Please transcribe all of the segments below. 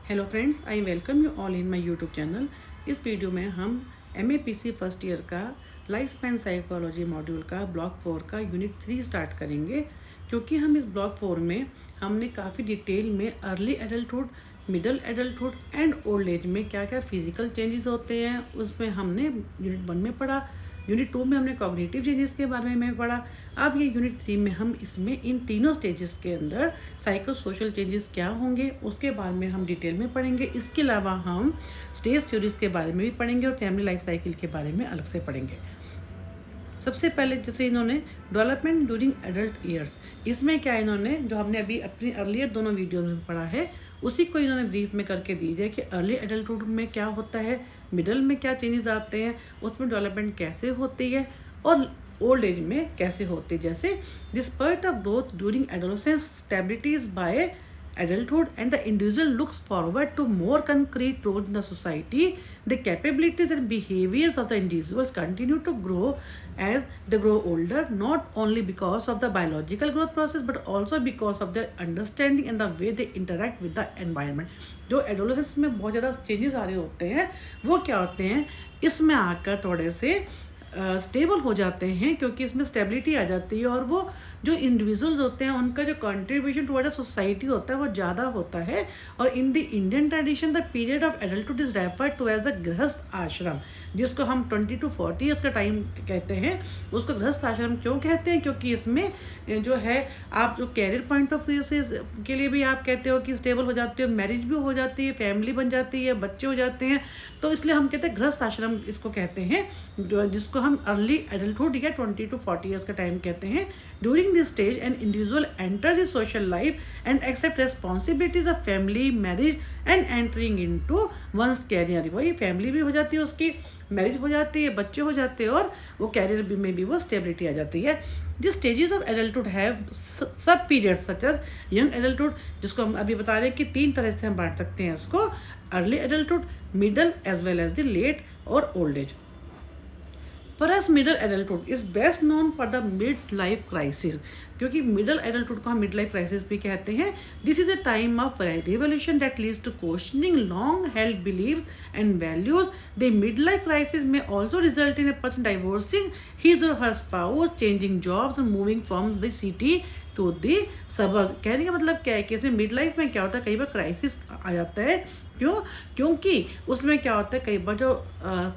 Hello friends, I welcome you all in my YouTube channel. इस video में हम MAPC first year का life span psychology module का block 4 का unit 3 start करेंगे। क्योंकि हम इस ब्लॉक 4 में हमने काफ़ी डिटेल में early adulthood, middle adulthood and old age में क्या क्या फिजिकल चेंजेस होते हैं उसमें हमने यूनिट 1 में पढ़ा। यूनिट 2 में हमने कॉग्निटिव चेंजेस के बारे में पढ़ा। अब ये यूनिट 3 में हम इसमें इन तीनों स्टेजेस के अंदर साइको सोशल चेंजेस क्या होंगे उसके बारे में हम डिटेल में पढ़ेंगे। इसके अलावा हम स्टेज थ्योरीज के बारे में भी पढ़ेंगे और फैमिली लाइफ साइकिल के बारे में अलग से पढ़ेंगे। सबसे पहले जैसे इन्होंने डेवलपमेंट ड्यूरिंग एडल्ट ईयर्स, इसमें क्या इन्होंने जो हमने अभी अपनी अर्लियर दोनों वीडियो में पढ़ा है उसी को इन्होंने ब्रीफ में करके दी है कि अर्ली एडल्टहुड में क्या होता है, मिडल में क्या चेंजेस आते हैं, उसमें डेवलपमेंट कैसे होती है और ओल्ड एज में कैसे होती है। जैसे this spurt of growth during adolescence stabilities by adulthood and the individual looks forward to more concrete roles in the society. The capabilities and behaviors of the individuals continue to grow as they grow older, not only because of the biological growth process but also because of their understanding and the way they interact with the environment. जो adolescence में बहुत ज़्यादा changes आ रहे होते हैं वो क्या होते हैं, इसमें आकर थोड़े से स्टेबल हो जाते हैं क्योंकि इसमें स्टेबिलिटी आ जाती है और वो जो इंडिविजुअल्स होते हैं उनका जो कंट्रीब्यूशन टुवर्ड सोसाइटी होता है वो ज़्यादा होता है। और in the Indian tradition the period of adulthood is referred to as the grihastha ashram, जिसको हम 20 to 40 ईयर्स का टाइम कहते हैं। उसको गृहस्थ आश्रम क्यों कहते हैं, क्योंकि इसमें जो है आप जो कैरियर पॉइंट ऑफ व्यू से के लिए भी आप कहते हो कि स्टेबल हो जाते हो, मैरिज भी हो जाती है, फैमिली बन जाती है, बच्चे हो जाते हैं, तो इसलिए हम कहते हैं गृहस्थ आश्रम इसको कहते हैं, जो जिसको हम अर्ली एडल्टहुड या 20 to 40 ईयर्स का टाइम कहते हैं। During this stage an individual enters in social life and accept responsibilities of family, marriage and entering into one's career. वही फैमिली भी हो जाती है, उसकी मैरिज हो जाती है, बच्चे हो जाते हैं और वो कैरियर में भी वो स्टेबिलिटी आ जाती है। जिस stages of adulthood have sub period such as young adulthood, जिसको हम अभी बता रहे हैं कि 3 तरह से हम बांट सकते हैं इसको, early adulthood, middle age well as the late और ओल्ड एज। परस middle adulthood is best known for the mid life crisis, क्योंकि मिडल एडल्टहुड को हम मिड लाइफ क्राइसिस भी कहते हैं। This is a time of revolution that leads to questioning long held beliefs and values. The mid life crisis may also result in a person divorcing his और her spouse, changing jobs and moving from the city to the suburb. कहने का मतलब क्या है कि इसमें mid life में क्या होता है, कई बार क्राइसिस आ जाता है। क्यों? क्योंकि उसमें क्या होता है, कई बार जो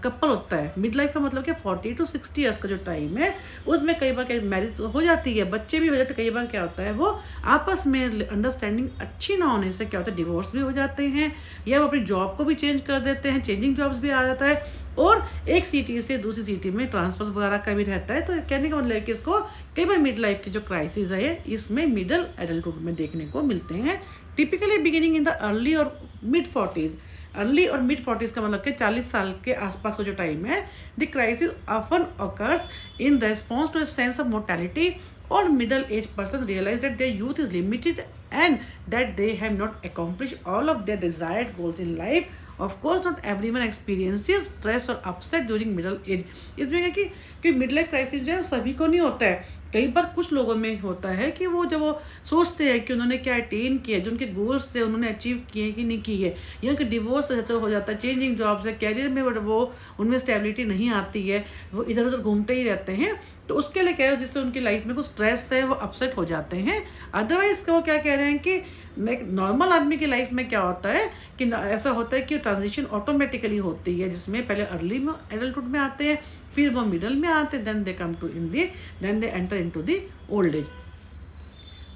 कपल होता है, मिड लाइफ का मतलब क्या 40 to 60 ईयर्स का जो टाइम है उसमें कई बार मैरिज हो जाती है, बच्चे भी हो जाते हैं। कई बार क्या होता है वो आपस में अंडरस्टैंडिंग अच्छी ना होने से क्या होता है डिवोर्स भी हो जाते हैं या वो अपनी जॉब को भी चेंज कर देते हैं, चेंजिंग जॉब्स भी आ जाता है और एक सिटी से दूसरी सिटी में ट्रांसफर वगैरह का भी रहता है। तो कहने का मतलब है कि इसको कई बार मिड लाइफ की जो क्राइसिस है इसमें मिडल एडल्टहुड में देखने को मिलते हैं। Typically beginning in the early और मिड 40s, अर्ली और मिड 40s का मतलब कि 40 साल के आसपास का जो टाइम है। The crisis often occurs in response to a sense of mortality or middle age persons realize that their youth is limited and that they have not accomplished all of their desired goals in life. Of course not everyone experiences stress और upset during middle age। इसमें क्या कि mid life crisis जो है सभी को नहीं होता है, कई बार कुछ लोगों में होता है कि वो जब वो सोचते हैं कि उन्होंने क्या अटेन किया, जो उनके गोल्स थे उन्होंने अचीव किए कि नहीं किए, या कि डिवोर्स ऐसा हो जाता है, चेंजिंग जॉब्स है, कैरियर में वो उनमें स्टेबिलिटी नहीं आती है, वो इधर उधर घूमते ही रहते हैं, तो उसके लिए क्या है जिससे उनकी लाइफ में कुछ स्ट्रेस है वो अपसेट हो जाते हैं। अदरवाइज वो क्या कह रहे हैं कि नॉर्मल आदमी की लाइफ में क्या होता है कि ऐसा होता है कि ट्रांजिशन ऑटोमेटिकली होती है, जिसमें पहले अर्ली में एडल्टहुड में आते हैं, फिर वो मिडल में आते हैं, then they come to in the then they enter into the old age.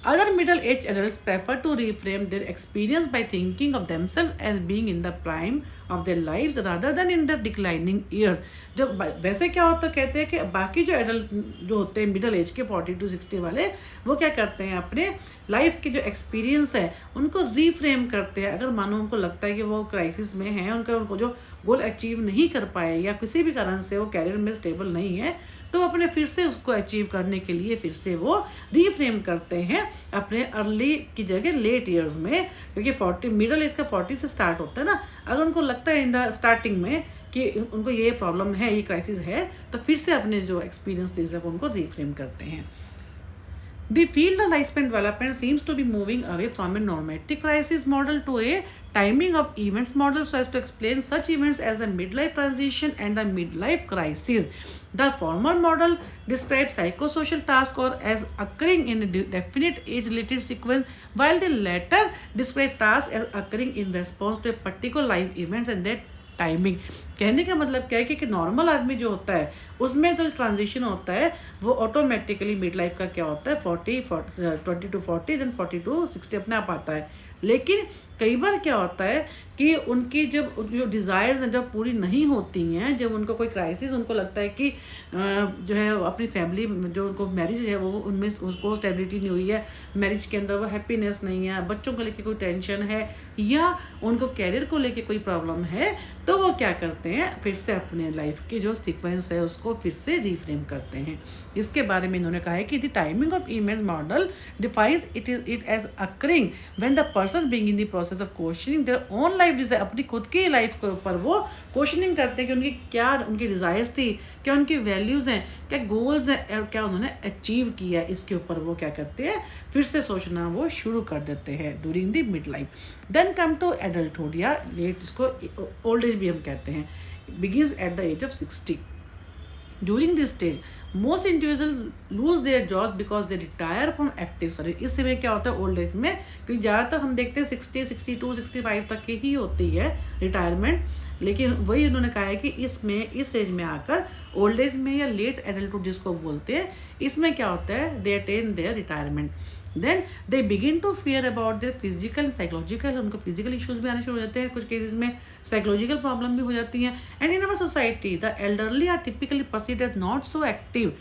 Other middle-aged adults prefer to reframe their experience by thinking of themselves as being in the prime of their lives rather than in their declining years। जब वैसे क्या होता है, कहते हैं कि बाकी जो एडल्ट जो होते हैं मिडिल एज के 40 to 60 वाले, वो क्या करते हैं अपने लाइफ के जो एक्सपीरियंस है उनको रीफ्रेम करते हैं। अगर मानो उनको लगता है कि वो क्राइसिस में है, उनको जो गोल अचीव नहीं कर पाए या किसी भी कारण से वो कैरियर में स्टेबल नहीं है, तो अपने फिर से उसको अचीव करने के लिए फिर से वो रीफ्रेम करते हैं अपने अर्ली की जगह लेट ईयर्स में, क्योंकि 40 मिडल एज का 40 से स्टार्ट होता है ना। अगर उनको लगता है इन द स्टार्टिंग में कि उनको ये प्रॉब्लम है, ये क्राइसिस है, तो फिर से अपने जो एक्सपीरियंस है उनको रीफ्रेम करते हैं। The field of lifespan development seems to be moving away from a normative crisis model to a timing of events model so as to explain such events as the midlife transition and the midlife crisis. The former model describes psychosocial tasks or as occurring in a definite age-related sequence, while the latter describes tasks as occurring in response to a particular life events and their timing. कहने का मतलब क्या है कि normal आदमी जो होता है उसमें जो ट्रांजिशन होता है वो ऑटोमेटिकली मिड लाइफ का क्या होता है 20 to 40 देन 40 to 60 अपने आप आता है। लेकिन कई बार क्या होता है कि उनकी जब जो डिज़ायर्स हैं जब पूरी नहीं होती हैं, जब उनको कोई क्राइसिस उनको लगता है कि जो है अपनी फैमिली जो उनको मैरिज है वो उनमें उसको स्टेबिलिटी नहीं हुई है, मैरिज के अंदर वो हैप्पीनेस नहीं है, बच्चों को लेके कोई टेंशन है या उनको कैरियर को लेके कोई प्रॉब्लम है, तो वो क्या करते हैं फिर से अपने लाइफ की जो सीक्वेंस है उसको फिर से रिफ्रेम करते हैं। इसके बारे में इन्होंने कहा है कि the timing of image model defines it as occurring when the person being in the process of questioning their own life desire, अपनी खुद की लाइफ के ऊपर वो क्वेश्चनिंग करते हैं कि उनकी क्या उनकी डिज़ायर्स थी, क्या उनकी वैल्यूज़ हैं, क्या गोल्स हैं और क्या उन्होंने अचीव किया, इसके ऊपर वो क्या करते हैं फिर से सोचना वो शुरू कर देते हैं during the mid life. Then come to adulthood या लेट इसको ओल्ड एज भी हम कहते हैं, begins at the age of 60। During this stage, most individuals lose their jobs because they retire from active service। इस समय क्या होता है ओल्ड एज में, क्योंकि ज़्यादातर हम देखते हैं 60, 62, 65 तक की ही होती है रिटायरमेंट, लेकिन वही उन्होंने कहा है कि इसमें इस एज में आकर ओल्ड एज में या लेट एडल्टहुड जिसको बोलते हैं, इसमें क्या होता है they attain their retirement. Then they begin to fear about their physical and psychological, उनको फिजिकल इश्यूज भी आने शुरू हो जाते हैं, कुछ केसेस में साइकोलॉजिकल प्रॉब्लम भी हो जाती हैं। And in our society the elderly are typically perceived as not so active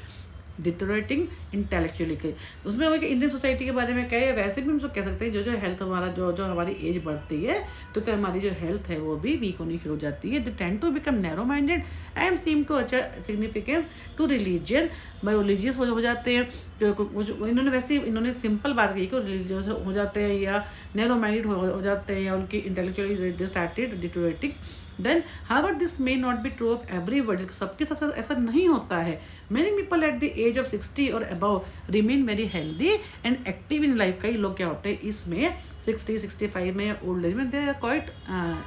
deteriorating intellectually के। उसमें वो कि इंडियन सोसाइटी के बारे में क्या है, वैसे भी हम लोग कह सकते हैं जो हेल्थ हमारा जो हमारी एज बढ़ती है तो हमारी जो हेल्थ है वो भी वीक होनी शुरू हो जाती है। They tend to become narrow minded and seem to attach significance to religion, religious हो जाते हैं। इन्होंने वैसे इन्होंने सिंपल बात कही कि रिलीजियस हो जाते हैं या नैरो माइंडेड हो जाते हैं या उनकी intellectually they started deteriorating. Then however this may not be true of everybody, सबके साथ ऐसा नहीं होता है। Many people at the age of 60 और above remain very healthy and active in life. कई लोग क्या होते हैं इसमें 60, 65 में ओल्ड एज में they are quite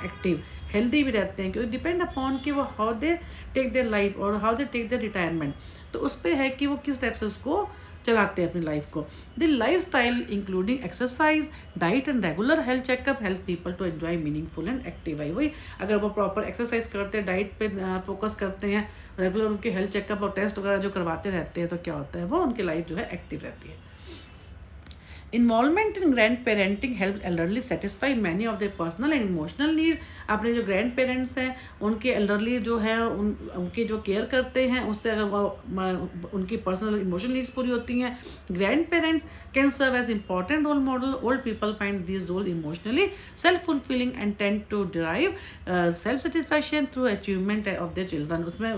active, healthy भी रहते हैं, क्योंकि डिपेंड अपॉन कि वो how they take their life और how they take their retirement, तो उस पर है कि वो किस टाइप से उसको चलाते हैं अपनी लाइफ को। The lifestyle including exercise diet and regular health checkup help people to enjoy meaningful and active. वही अगर वो प्रॉपर एक्सरसाइज करते हैं, डाइट पे फोकस करते हैं, रेगुलर उनके हेल्थ चेकअप और टेस्ट वगैरह जो करवाते रहते हैं, तो क्या होता है वो उनकी लाइफ जो है एक्टिव रहती है। Involvement in grand parenting help elderly satisfy many of their personal and emotional need. अपने जो ग्रैंड पेरेंट्स हैं उनके एल्डरली जो है उनकी जो केयर करते हैं उससे अगर वो उनकी पर्सनल इमोशनल नीड्स पूरी होती हैं। Grandparents can serve as important role model. Old people find this role emotionally self fulfilling and tend to derive self satisfaction through achievement of their children. उसमें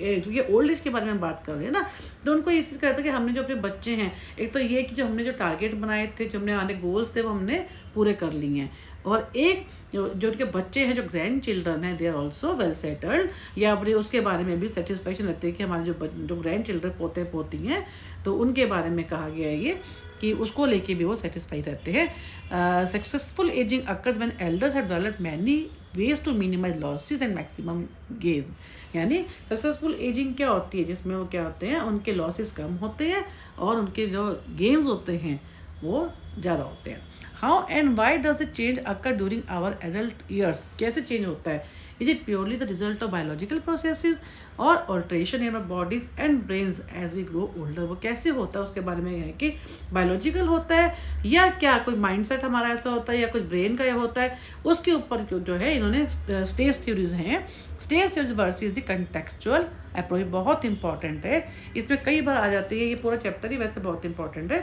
ये ओल्ड एज के बारे में बात कर रहे हैं ना, तो उनको ये चीज़ कहता है कि हमने जो अपने बच्चे हैं, एक तो ये कि जो हमने जो टारगेट बनाए थे, जो हमने आने गोल्स थे वो हमने पूरे कर लिए हैं, और एक जो उनके बच्चे हैं जो ग्रैंड चिल्ड्रन हैं they are also well settled, या अपने उसके बारे में भी सेटिस्फैक्शन रहती है कि हमारे जो ग्रैंड चिल्ड्रन पोते पोती हैं तो उनके बारे में कहा गया है ये कि उसको लेके भी वो सेटिस्फाई रहते हैं। Successful ageing occurs when elders have developed many ways to minimise losses and maximum gain. यानी सक्सेसफुल एजिंग क्या होती है, जिसमें वो क्या होते हैं उनके लॉसेस कम होते हैं और उनके जो गेन्स होते हैं वो ज़्यादा होते हैं। How and why does the change occur during our adult years, कैसे चेंज होता है? Is it purely the result of biological processes और alteration in our bodies and brains as we grow older? वो कैसे होता है उसके बारे में है कि बायोलॉजिकल होता है या क्या कोई माइंडसेट हमारा ऐसा होता है या कुछ ब्रेन का होता है, उसके ऊपर जो है इन्होंने स्टेज थ्योरीज हैं। Stage theories versus the contextual approach बहुत इंपॉर्टेंट है, इसमें कई बार आ जाती है, ये पूरा चैप्टर ही वैसे बहुत इंपॉर्टेंट है।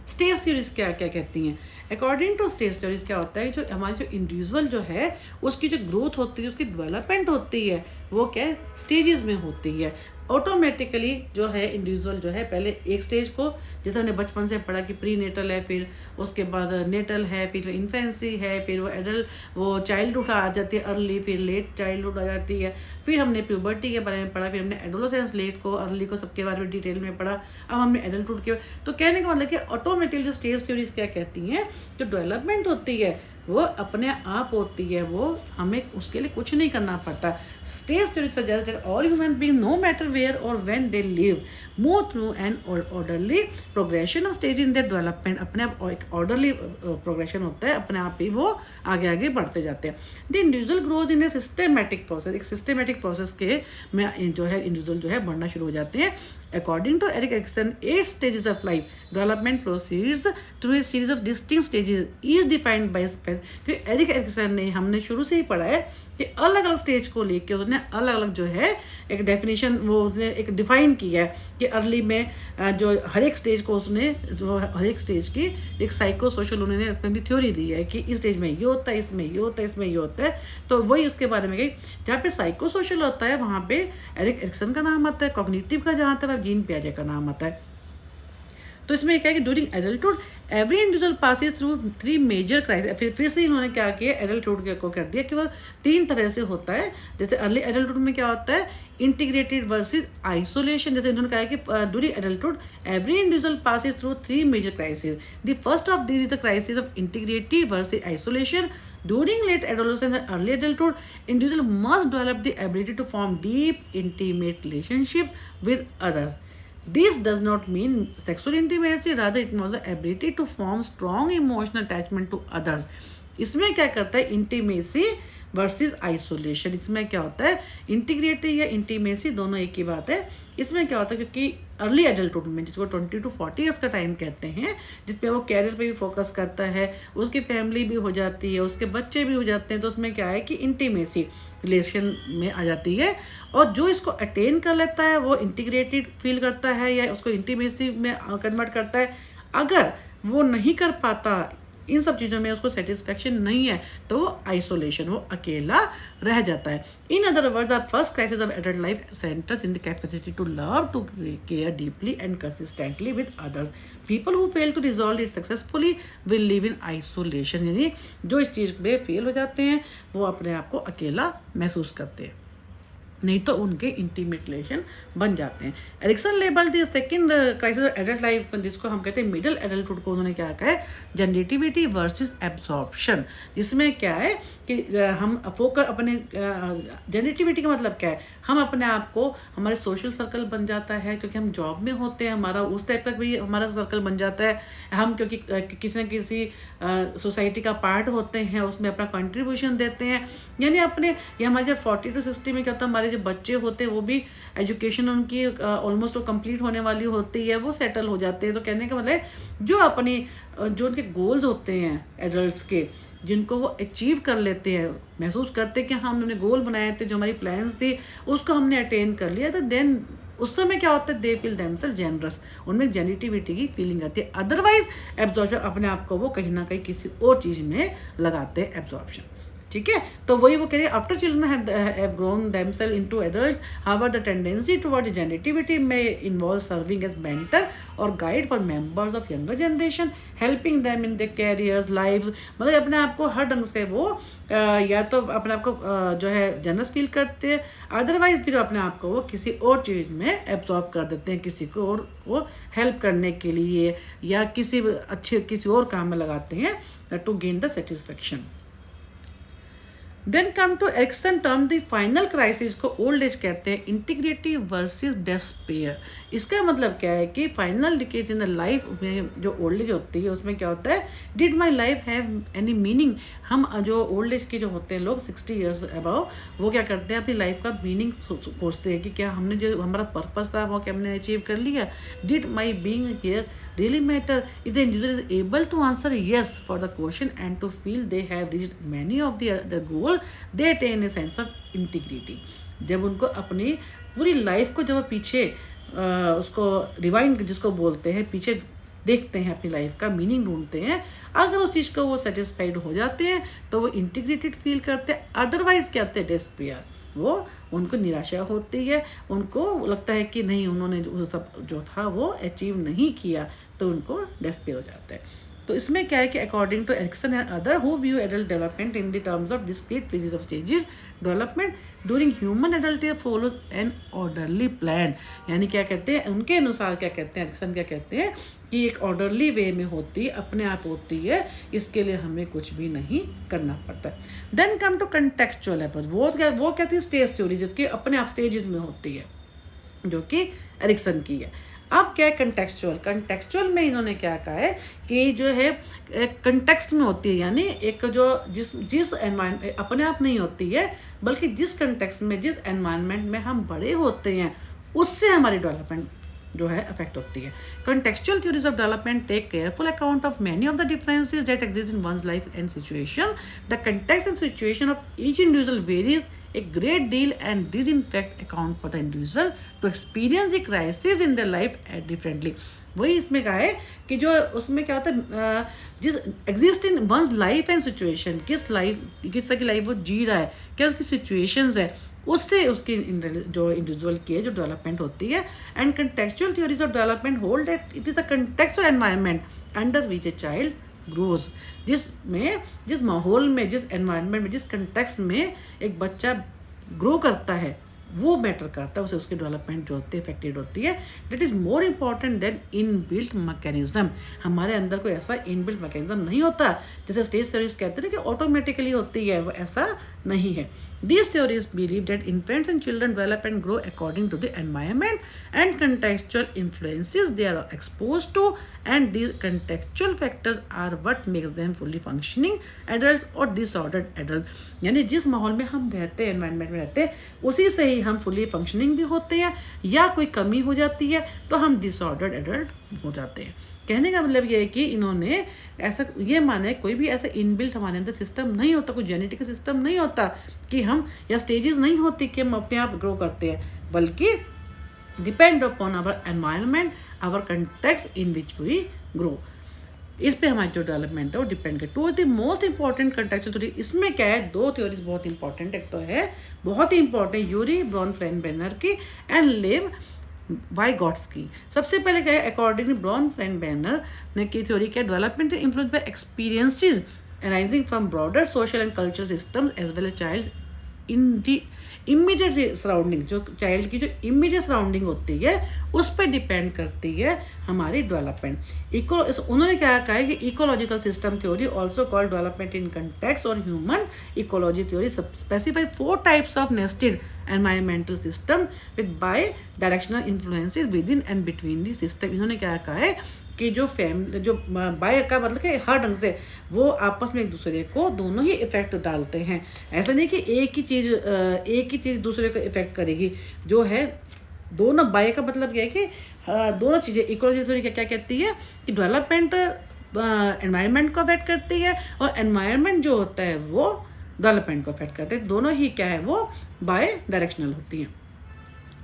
स्टेज थ्योरीज क्या क्या कहती हैं? अकॉर्डिंग टू स्टेज थ्योरीज क्या होता है, जो हमारी जो इंडिविजुअल जो है उसकी जो ग्रोथ होती है, उसकी डेवलपमेंट होती है, वो क्या है स्टेजेस में होती है। ऑटोमेटिकली जो है इंडिविजुअल जो है पहले एक स्टेज को, जैसे हमने बचपन से पढ़ा कि प्री नेटल है, फिर उसके बाद नेटल है, फिर इन्फेंसी है, फिर वो एडल्ट वो चाइल्डहुड आ जाती है अर्ली, फिर लेट चाइल्डहुड आ जाती है, फिर हमने प्यूबर्टी के बारे में पढ़ा, फिर हमने एडोलेसेंस लेट को अर्ली को सबके बारे में डिटेल में पढ़ा, अब हमने एडल्टहुड के। तो कहने का मतलब कि ऑटोमेटिकली जो स्टेज थ्योरीज क्या कहती हैं, जो डेवलपमेंट होती है वो अपने आप होती है, वो हमें उसके लिए कुछ नहीं करना पड़ता। Stage theory suggest that all human being no matter where और when they live move through an orderly progression of stage in their development. अपने आप एक ऑर्डरली प्रोग्रेशन होता है, अपने आप ही वो आगे आगे बढ़ते जाते हैं। The individual grows in a systematic process, एक सिस्टमेटिक प्रोसेस के में जो है इंडिविजुअल जो है बढ़ना शुरू हो जाते हैं। According to Erik Erikson, 8 stages of life development proceeds through a series of distinct stages, each defined by क्योंकि एरिक एरिक्सन ने हमने शुरू से ही पढ़ा है कि अलग अलग स्टेज को लेके उसने अलग अलग जो है एक डेफिनेशन वो उसने एक डिफाइन किया है कि अर्ली में जो हर एक स्टेज को उसने जो हर एक स्टेज की एक साइको सोशल उन्होंने अपनी थ्योरी दी है कि इस स्टेज में ये होता है, इसमें ये होता है, इसमें ये होता है। तो वही उसके बारे में गई, जहाँ पे साइको सोशल होता है वहाँ पे एरिक एरिक्सन का नाम आता है, कॉग्निटिव का जहाँ तक जीन पियाजे का नाम आता है। तो इसमें क्या है कि during adulthood every individual passes through 3 major crisis. फिर से इन्होंने क्या किया, एडल्टहुड को कर दिया कि वो 3 तरह से होता है। जैसे अर्ली एडल्टहुड में क्या होता है, इंटीग्रेटेड वर्सेस आइसोलेशन। जैसे इन्होंने कहा कि during adulthood every individual passes through 3 major crisis. The first of this is the crisis of integrated versus isolation. During late adolescence and early adulthood, individual must develop the ability to form deep, intimate relationships with others. This does not mean sexual intimacy, rather it involves the ability to form strong emotional attachment to others. इसमें क्या करता है, intimacy versus isolation. इसमें क्या होता है, integrated या intimacy दोनों एक ही बात है। इसमें क्या होता है, क्योंकि अर्ली एडल्टहुड में जिसको 20 to 40 ईयर्स का टाइम कहते हैं, जिसपे वो कैरियर पे भी फोकस करता है, उसकी फैमिली भी हो जाती है, उसके बच्चे भी हो जाते हैं, तो उसमें क्या है कि इंटीमेसी रिलेशन में आ जाती है। और जो इसको अटेन कर लेता है वो इंटीग्रेटेड फील करता है या उसको इंटीमेसी में कन्वर्ट करता है। अगर वो नहीं कर पाता, इन सब चीज़ों में उसको सेटिस्फेक्शन नहीं है, तो वो आइसोलेशन, वो अकेला रह जाता है। In other words, our first crisis of adult life centres in the capacity to love, to care deeply and consistently with others. People who fail to resolve it successfully will live in isolation. यानी जो इस चीज़ में fail हो जाते हैं वो अपने आप को अकेला महसूस करते हैं, नहीं तो उनके इंटीमेट रिलेशन बन जाते हैं। Erikson label the second crisis of adult life, जिसको हम कहते हैं मिडिल एडल्टहुड को, उन्होंने क्या कहा है, जनरेटिविटी वर्सेस एब्जॉर्प्शन। जिसमें क्या है कि हम फोकस अपने जनरेटिविटी का मतलब क्या है, हम अपने आप को, हमारे सोशल सर्कल बन जाता है क्योंकि हम जॉब में होते हैं, हमारा उस टाइप का भी हमारा सर्कल बन जाता है। हम क्योंकि किसी न किसी सोसाइटी का पार्ट होते हैं, उसमें अपना कंट्रीब्यूशन देते हैं। यानी अपने ये हमारे जब 40 to 60 में क्या होता है, हमारे जो बच्चे होते हैं वो भी एजुकेशन उनकी ऑलमोस्ट कंप्लीट होने वाली होती है, वो सेटल हो जाते हैं। तो कहने का मतलब जो अपनी जो उनके गोल्स होते हैं एडल्ट्स के, जिनको वो अचीव कर लेते हैं, महसूस करते हैं कि हाँ हमने गोल बनाए थे, जो हमारी प्लान्स थी उसको हमने अटेन कर लिया, तो देन उस समय क्या होता है, दे फील देमसेल्फ जेनरस, उनमें जेनिटिविटी की फीलिंग आती है। अदरवाइज एब्जॉर्प्शन, अपने आप को वो कहीं ना कहीं किसी और चीज़ में लगाते हैं एब्जॉर्प्शन। ठीक है, तो वही वो कह रहे हैं, after children have grown themselves into adults, however the tendency toward generativity में इन्वॉल्व सर्विंग एज मेंटर और guide for members of younger generation, helping them in their careers lives. मतलब अपने आप को हर ढंग से वो या तो अपने आप को जो है जनरस फील करते हैं, अदरवाइज फिर अपने आप को वो किसी और चीज़ में एब्जॉर्ब कर देते हैं, किसी को और वो हेल्प करने के लिए या किसी और काम में लगाते हैं to gain the satisfaction. Then come to Erikson term the final crisis को ओल्ड एज कहते हैं, इंटीग्रेटिव वर्सेस डेस्पेयर। इसका मतलब क्या है कि final decays in the life में जो ओल्ड एज होती है उसमें क्या होता है, did my life have any meaning. हम जो ओल्ड एज के जो होते हैं लोग 60 ईयर्स अबव, वो क्या करते हैं, अपनी लाइफ का मीनिंग सोचते हैं कि क्या हमने जो हमारा पर्पस था वो क्या हमने अचीव कर लिया। Did my being here really matter? If the individual is able to answer yes for the question and to feel they have reached many of the goal, they attain a sense of integrity. जब उनको अपनी पूरी life को जब पीछे उसको rewind जिसको बोलते हैं, पीछे देखते हैं, अपनी लाइफ का मीनिंग ढूंढते हैं। अगर उस चीज़ को वो सेटिस्फाइड हो जाते हैं तो वो इंटीग्रेटेड फील करते हैं, अदरवाइज क्या होते हैं, डेस्पेयर, वो उनको निराशा होती है, उनको लगता है कि नहीं, उन्होंने वो सब जो था वो अचीव नहीं किया, तो उनको डेस्पेयर हो जाता है। तो इसमें क्या है कि according to Erikson and other who view adult development in the terms of discrete phases of stages development during human adulthood follows an orderly plan, यानी क्या कहते हैं, उनके अनुसार क्या कहते हैं, एरिक्सन क्या कहते हैं कि एक ऑर्डरली वे में होती है, अपने आप होती है, इसके लिए हमें कुछ भी नहीं करना पड़ता। Then come to contextual approach, वो क्या थी, स्टेज थ्योरी, जबकि अपने आप स्टेजेस में होती है, जो कि एरिक्सन की है। अब क्या है कंटेक्चुअल में इन्होंने क्या कहा है कि जो है कंटेक्स्ट में होती है, यानी एक जो जिस एनवायरनमेंट, अपने आप नहीं होती है, बल्कि जिस कंटेक्स्ट में, जिस एनवायरनमेंट में हम बड़े होते हैं, उससे हमारी डेवलपमेंट जो है अफेक्ट होती है। Contextual theories of development take careful account of many of the differences that exist in one's life and situation. The context and situation of each individual varies a great deal, and these in fact account for the individual to experience the crisis in their life differently. वही इसमें कहा है कि जो उसमें क्या होता है, जिस exist in one's life and situation, किस तरह की लाइफ वो जी रहा है, क्या उसकी सिचुएशंस है, उससे उसकी जो इंडिविजुअल की है जो डेवलपमेंट होती है। And contextual theories of development hold that it is the contextual environment under which a child grows, जिस माहौल में, जिस एनवायरनमेंट में, जिस कंटेक्स्ट में एक बच्चा ग्रो करता है, वो मैटर करता है, उसे उसकी डेवलपमेंट जो होती है इफेक्टेड होती है। That is more important than inbuilt mechanism. हमारे अंदर कोई ऐसा इनबिल्ट मैकेनिज्म नहीं होता, जैसे स्टेज थ्योरीज कहते हैं कि ऑटोमेटिकली होती है, वो ऐसा नहीं है। These theories believe that infants and children develop and grow according to the environment and contextual influences they are exposed to, and these contextual factors are what makes them fully functioning adults or disordered adults. यानी जिस माहौल में हम रहते हैं, environment में रहते हैं, उसी से ही हम फुली फंक्शनिंग भी होते हैं, या कोई कमी हो जाती है तो हम डिसऑर्डर्ड एडल्ट हो जाते हैं। कहने का मतलब ये है कि इन्होंने ऐसा ये माना है, कोई भी ऐसा इनबिल्ट हमारे अंदर सिस्टम नहीं होता, कोई जेनेटिक सिस्टम नहीं होता कि हम, या स्टेजेस नहीं होती कि हम अपने आप ग्रो करते हैं, बल्कि depend upon our environment, our context in which we grow, इस पे हमारी जो डेवलपमेंट है वो डिपेंड करती है। To the most important contextual theory, इसमें क्या है, दो थ्योरीज बहुत इंपॉर्टेंट, एक तो है बहुत ही इंपॉर्टेंट यूरी ब्रॉनफ्रेंबेनर की एंड लिव वाइगॉट्स्की। सबसे पहले क्या है, अकॉर्डिंग टू ब्रॉनफ्रेंबेनर ने की थ्योरी क्या, development influence by experiences arising from broader social and cultural systems as well as child in the immediate surrounding, जो चाइल्ड की जो इमीडिएट सराउंडिंग होती है उस पर डिपेंड करती है हमारी डेवलपमेंट। उन्होंने क्या कहा है कि ecological system theory also called development in context और human ecology theory specify 4 types of nested environmental system with bidirectional influences within and between the system. इन्होंने क्या कहा है कि जो जो बाय का मतलब कि हर ढंग से वो आपस में एक दूसरे को दोनों ही इफेक्ट डालते हैं। ऐसा नहीं कि एक ही चीज़ दूसरे को इफेक्ट करेगी, जो है दोनों, बाय का मतलब क्या है कि दोनों चीज़ें। इकोलॉजी थ्योरी क्या कहती है कि डेवलपमेंट एनवायरनमेंट को अफेक्ट करती है और एनवायरनमेंट जो होता है वो डेवलपमेंट को अफेक्ट करते हैं, दोनों ही क्या है वो बाय डायरेक्शनल होती हैं।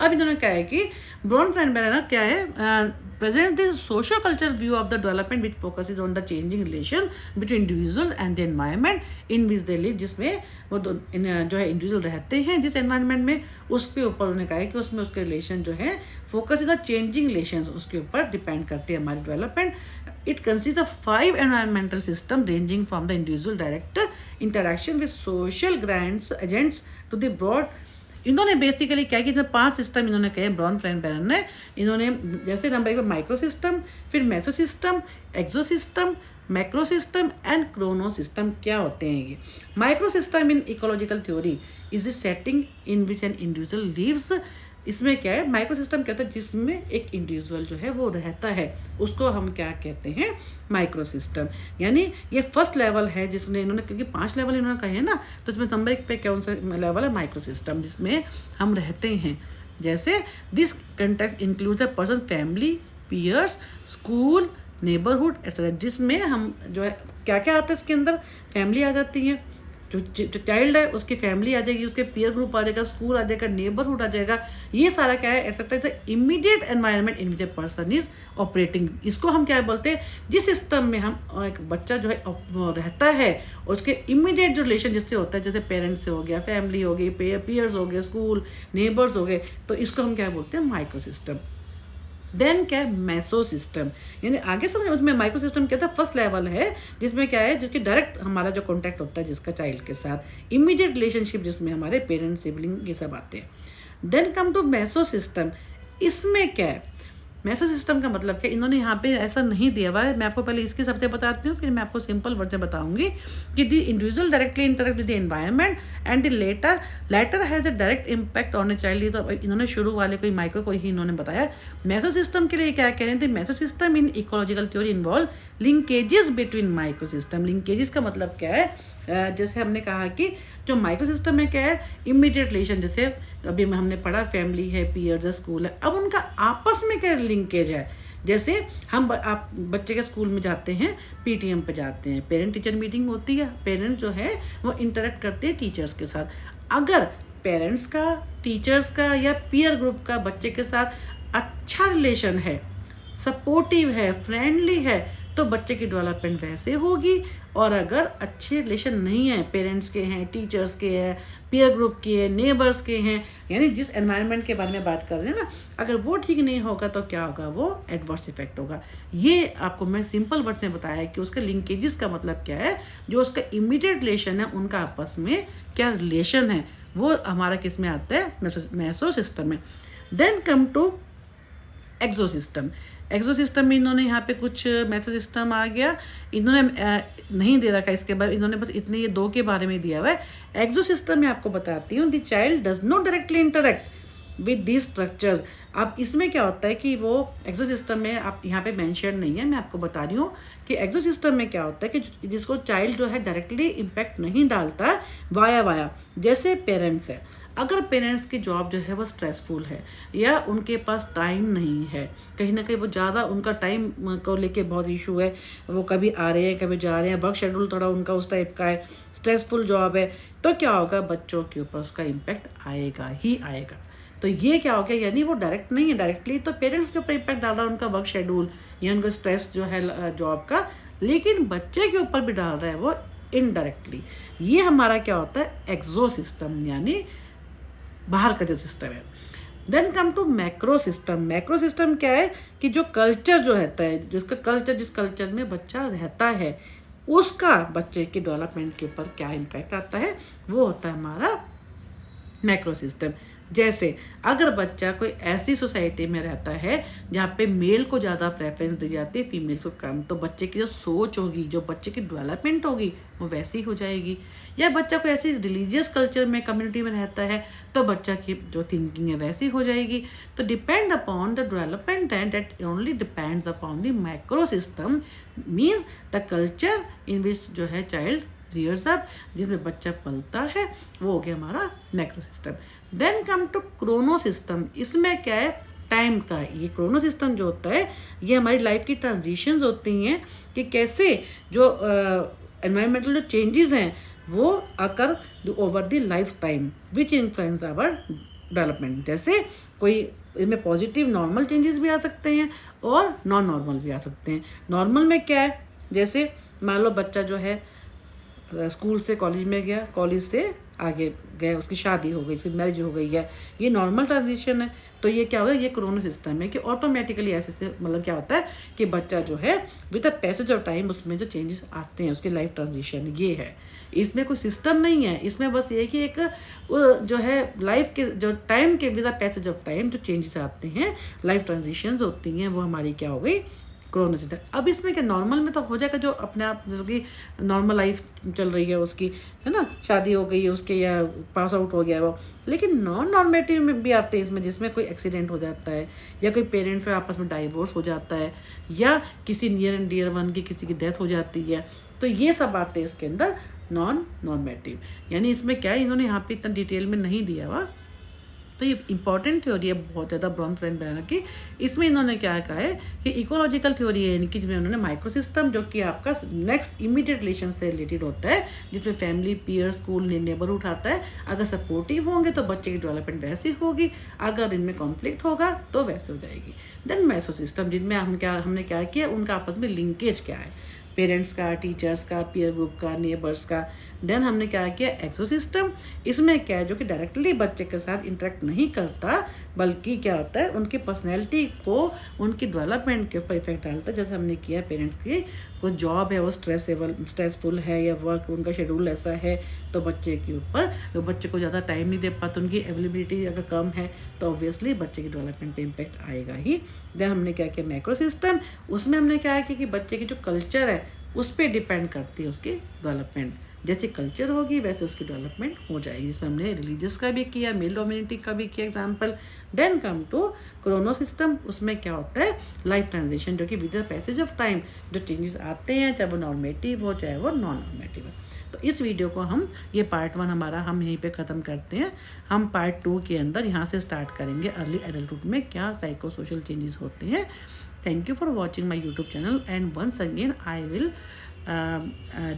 अब इन्होंने क्या है कि ब्रॉनफ्रेंबेनर क्या है, presents the socio-cultural view of the development which focuses on the changing relation between individuals and the environment in which they live, जिसमें वो जो है इंडिविजुअल रहते हैं जिस एनवायरनमेंट में, उसके ऊपर उन्होंने कहा है कि उसमें उसके रिलेशन जो है focus is the changing relations, उसके ऊपर डिपेंड करती है हमारी development. It consist of 5 environmental system ranging from the individual direct interaction with social grants agents to the broad. इन्होंने बेसिकली क्या कि 5 सिस्टम इन्होंने कहे ब्रॉनफ्रेंबेनर ने। इन्होंने जैसे नंबर 1 पर माइक्रो सिस्टम, फिर mesosystem, exosystem, macrosystem and chronosystem. क्या होते हैं ये? Microsystem in ecological theory is a setting in which an individual lives. इसमें क्या है, माइक्रो सिस्टम कहता है जिसमें एक इंडिविजुअल जो है वो रहता है, उसको हम क्या कहते हैं, माइक्रो सिस्टम। यानी ये फर्स्ट लेवल है जिसमें इन्होंने, क्योंकि 5 लेवल इन्होंने कहे ना, तो इसमें नंबर 1 पे कौन सा लेवल है, माइक्रो सिस्टम, जिसमें हम रहते हैं। जैसे this context includes a person, family, peers, school, neighbourhood etcetera, जिसमें हम जो है क्या क्या आता है इसके अंदर, फैमिली आ जाती है, जो चाइल्ड है उसकी फैमिली आ जाएगी, उसके पीयर ग्रुप आ जाएगा, स्कूल आ जाएगा, नेबरहुड आ जाएगा, ये सारा क्या है, except the immediate environment in which a person is operating. इसको हम क्या बोलते हैं, जिस सिस्टम में हम एक बच्चा जो है रहता है, उसके इमीडिएट जो रिलेशन जिससे होता है, जैसे पेरेंट्स से हो गया, फैमिली हो गई, पीयर्स हो गए, स्कूल, नेबर्स हो गए, तो इसको हम क्या बोलते हैं, माइक्रो सिस्टम। देन क्या है, मेसो सिस्टम, यानी आगे समझ उसमें माइक्रो सिस्टम क्या था, फर्स्ट लेवल है जिसमें क्या है, जो कि डायरेक्ट हमारा जो कॉन्टैक्ट होता है जिसका चाइल्ड के साथ, इमीडिएट रिलेशनशिप जिसमें हमारे पेरेंट्स, सिबलिंग, ये सब आते हैं। Then come to mesosystem. इसमें क्या है, मेसो सिस्टम का मतलब क्या, इन्होंने यहाँ पे ऐसा नहीं दिया हुआ है, मैं आपको पहले इसके सबसे बताती हूँ, फिर मैं आपको सिंपल वर्ड में बताऊंगी कि the individual directly interact with the environment and the latter has a direct impact on a child. तो इन्होंने शुरू वाले कोई माइक्रो को ही इन्होंने बताया। मेसो सिस्टम के लिए क्या कह रहे थे, meso system in ecological theory involve linkages between micro system. Linkages का मतलब क्या है, जैसे हमने कहा कि जो माइक्रो सिस्टम में क्या है, इमीडिएट रिलेशन, जैसे अभी हमने पढ़ा फैमिली है, पीयर्स है, स्कूल है, अब उनका आपस में क्या लिंकेज है। जैसे आप बच्चे के स्कूल में जाते हैं, पीटीएम पे जाते हैं, पेरेंट टीचर मीटिंग होती है, पेरेंट्स जो है वो इंटरेक्ट करते हैं टीचर्स के साथ। अगर पेरेंट्स का, टीचर्स का या पीयर ग्रुप का बच्चे के साथ अच्छा रिलेशन है, सपोर्टिव है, फ्रेंडली है, तो बच्चे की डेवलपमेंट वैसे होगी। और अगर अच्छे रिलेशन नहीं है, पेरेंट्स के हैं, टीचर्स के हैं, पीयर ग्रुप के हैं, नेबर्स के हैं, यानी जिस एनवायरनमेंट के बारे में बात कर रहे हैं ना, अगर वो ठीक नहीं होगा तो क्या होगा, वो एडवर्स इफेक्ट होगा। ये आपको मैं सिंपल वर्ड से बताया कि उसके लिंकेजेस का मतलब क्या है, जो उसका इमीडिएट रिलेशन है, उनका आपस में क्या रिलेशन है, वो हमारा किस में आता है, मेसो सिस्टम में। Then come to exosystem. Exosystem में इन्होंने यहाँ पे कुछ मेथड सिस्टम आ गया, इन्होंने नहीं दे रखा, इसके बाद इन्होंने बस इतने ये दो के बारे में दिया हुआ है। एक्सो सिस्टम में आपको बताती हूँ, the child does not directly interact with this structures. अब इसमें क्या होता है कि वो एक्सो सिस्टम में आप यहाँ पे मेंशन नहीं है, मैं आपको बता रही हूँ कि एक्सो सिस्टम में क्या होता है कि जिसको चाइल्ड जो है डायरेक्टली इम्पैक्ट नहीं डालता, वाया जैसे पेरेंट्स है। अगर पेरेंट्स की जॉब जो है वो स्ट्रेसफुल है या उनके पास टाइम नहीं है, कहीं ना कहीं वो ज़्यादा उनका टाइम को लेके बहुत इशू है, वो कभी आ रहे हैं कभी जा रहे हैं, वर्क शेड्यूल थोड़ा उनका उस टाइप का है, स्ट्रेसफुल जॉब है, तो क्या होगा, बच्चों के ऊपर उसका इम्पैक्ट आएगा ही आएगा। तो ये क्या हो गया, यानी वो डायरेक्ट नहीं है, डायरेक्टली तो पेरेंट्स के ऊपर इम्पैक्ट डाल रहा है उनका वर्क शेड्यूल या उनका स्ट्रेस जो है जॉब का, लेकिन बच्चे के ऊपर भी डाल रहा है वो इनडायरेक्टली। ये हमारा क्या होता है, एक्सो सिस्टम, यानी बाहर का जो सिस्टम है। Then come to macrosystem. Macrosystem क्या है कि जो कल्चर जो रहता है, जिसका कल्चर, जिस कल्चर में बच्चा रहता है, उसका बच्चे के डेवलपमेंट के ऊपर क्या इम्पैक्ट आता है, वो होता है हमारा मैक्रो सिस्टम। जैसे अगर बच्चा कोई ऐसी सोसाइटी में रहता है जहाँ पे मेल को ज़्यादा प्रेफरेंस दी जाती है, फीमेल्स को कम, तो बच्चे की जो सोच होगी, जो बच्चे की डेवलपमेंट होगी, वो वैसी हो जाएगी। या बच्चा कोई ऐसी रिलीजियस कल्चर में, कम्युनिटी में रहता है, तो बच्चा की जो थिंकिंग है वैसी हो जाएगी। तो depend upon the development and that only depends upon the macro system, means the culture in which जो है चाइल्ड रियर्स अप, जिसमें बच्चा पलता है, वो हो गया हमारा macrosystem. Then come to chronosystem. इसमें क्या है, टाइम का। ये क्रोनो सिस्टम जो होता है, ये हमारी लाइफ की ट्रांजिशंस होती हैं कि कैसे जो एनवायरमेंटल जो चेंजेस हैं वो occur over the lifetime which influence our development. जैसे कोई इसमें पॉजिटिव नॉर्मल चेंजेस भी आ सकते हैं और नॉन नॉर्मल भी आ सकते हैं। नॉर्मल में क्या है, जैसे मान लो बच्चा जो है स्कूल से कॉलेज में गया, कॉलेज से आगे गया, उसकी शादी हो गई, फिर मैरिज हो गई है, ये नॉर्मल ट्रांजिशन है। तो ये क्या होगा, ये क्रोनो सिस्टम है कि ऑटोमेटिकली ऐसे से मतलब क्या होता है कि बच्चा जो है with the passage of time उसमें जो चेंजेस आते हैं, उसकी लाइफ ट्रांजिशन ये है। इसमें कोई सिस्टम नहीं है, इसमें बस ये कि एक जो है लाइफ के जो टाइम के with the passage of time जो चेंजेस आते हैं, लाइफ ट्रांजिशंस होती हैं, वो हमारी क्या हो गई, क्रोनो सिस्टम। अब इसमें क्या, नॉर्मल में तो हो जाएगा जो अपने आप, जैसे कि नॉर्मल लाइफ चल रही है उसकी, है ना, शादी हो गई है उसके या पास आउट हो गया वो, लेकिन नॉन नॉर्मेटिव में भी आते हैं इसमें, जिसमें कोई एक्सीडेंट हो जाता है या कोई पेरेंट्स का आपस में डाइवोर्स हो जाता है या किसी नियर एंड डियर वन की किसी की डेथ हो जाती है, तो ये सब आते हैं इसके अंदर नॉन नॉर्मेटिव। यानी इसमें क्या है, इन्होंने यहाँ पे इतना डिटेल में नहीं दिया हुआ, तो ये इंपॉर्टेंट थ्योरी है बहुत ज़्यादा ब्राउन फ्रेंड बनाना की। इसमें इन्होंने क्या कहा है कि इकोलॉजिकल थ्योरी है, यानी कि जिसमें उन्होंने माइक्रो सिस्टम जो कि आपका नेक्स्ट इमीडिएट रिलेशन से रिलेटेड होता है, जिसमें फैमिली, पीयर, स्कूल, नेबरहुड आता है। अगर सपोर्टिव होंगे तो बच्चे की डेवलपमेंट वैसी होगी, अगर इनमें कॉन्फ्लिक्ट होगा तो वैसे हो जाएगी। देन मेसो सिस्टम, जिनमें हमने क्या किया, उनका आपस में लिंकेज क्या है, पेरेंट्स का, टीचर्स का, पीयर ग्रुप का, नेबर्स का। देन हमने क्या किया, एक्सो सिस्टम, इसमें क्या है जो कि डायरेक्टली बच्चे के साथ इंटरेक्ट नहीं करता, बल्कि क्या होता है उनकी पर्सनैलिटी को, उनकी डेवलपमेंट के ऊपर इफेक्ट डालता है। जैसे हमने किया पेरेंट्स की कोई जॉब है वो स्ट्रेसफुल है, या वर्क उनका शेड्यूल ऐसा है, तो बच्चे के ऊपर, तो बच्चे को ज़्यादा टाइम नहीं दे पाता, उनकी अवेलेबिलिटी अगर कम है तो ऑब्वियसली बच्चे की डेवलपमेंट पे इम्पैक्ट आएगा ही। देन हमने क्या किया, मैक्रो सिस्टम, उसमें हमने क्या किया कि बच्चे की जो कल्चर है उस पर डिपेंड करती है उसकी डेवलपमेंट। जैसे कल्चर होगी वैसे उसकी डेवलपमेंट हो जाएगी। इसमें हमने रिलीजियस का भी किया, मेल डोमिनेटिंग का भी किया example. Then come to chronosystem, उसमें क्या होता है, लाइफ ट्रांजिशन, जो कि with the passage of time जो चेंजेस आते हैं, चाहे वो नॉर्मेटिव हो चाहे वो नॉन नॉर्मेटिव हो। तो इस वीडियो को हम, ये पार्ट 1 हमारा हम यहीं पे ख़त्म करते हैं। हम पार्ट 2 के अंदर यहाँ से स्टार्ट करेंगे, अर्ली एडल्टहुड में क्या साइको सोशल चेंजेस होते हैं। Thank you for watching my YouTube channel, and once again I will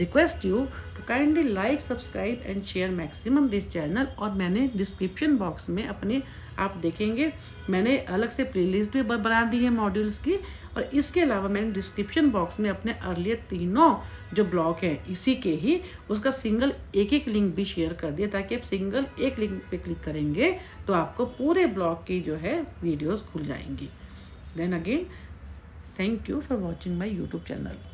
request you to kindly like, subscribe and share maximum this channel। और मैंने डिस्क्रिप्शन बॉक्स में अपने, आप देखेंगे मैंने अलग से प्लेलिस्ट भी बना दी है मॉड्यूल्स की, और इसके अलावा मैंने डिस्क्रिप्शन बॉक्स में अपने अर्लियर 3 जो ब्लॉग हैं इसी के ही, उसका सिंगल एक लिंक भी शेयर कर दिया, ताकि आप सिंगल एक लिंक पे क्लिक करेंगे तो आपको पूरे ब्लॉग की जो है वीडियोस खुल जाएंगी। Then again, thank you for watching my YouTube channel।